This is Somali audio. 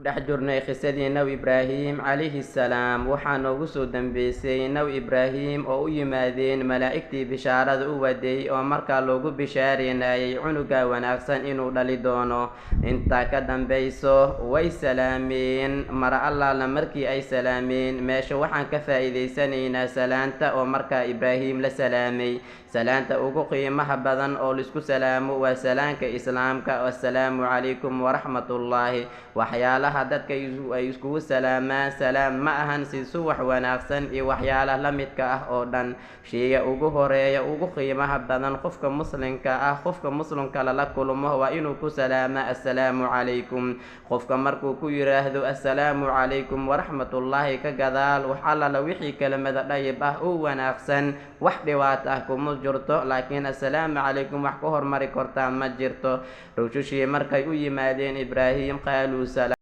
dhex jirnay qisadii Nabi Ibraahim calayhi salaam waxaa noogu soo dambeysay Nabi Ibraahim oo u yimaadeen malaa'igtii bishaarada u waday oo markaa loogu bishaareynayay cunuga wanaagsan inuu dhali doono. Intaa ka dambayso way salaameen mara allaala markii ay salaameen meesha waxaan ka faa'iideysanaynaa salaanta oo markaa Ibraahim la salaamay. salaanta ugu qiimaha badan oo lisku salaamo waa salaanka islaamka. Assalaamu calaykum waraxmatullaahi. waxyaalaha dadka ay iskugu salaamaan salaam ma ahan si subax wanaagsan iyo waxyaalaha la midka ah oo dhan. sheyga ugu horeeya ugu qiimaha badan qofka muslimka lala kulmo waa inuu ku salaama assalaamu calaykum. qofka markuu ku yiraahdo assalaamu calaykum waraxmatullaahi ka gadaal wax alla wixii kelimada dhayib ah oo wanaagsan wax dhibaato ah kuma jirto, laakiin assalaamu calaykum wax ka hormari kartaa ma jirto. ruushii markay u yimaadeen Ibraahim qaaluu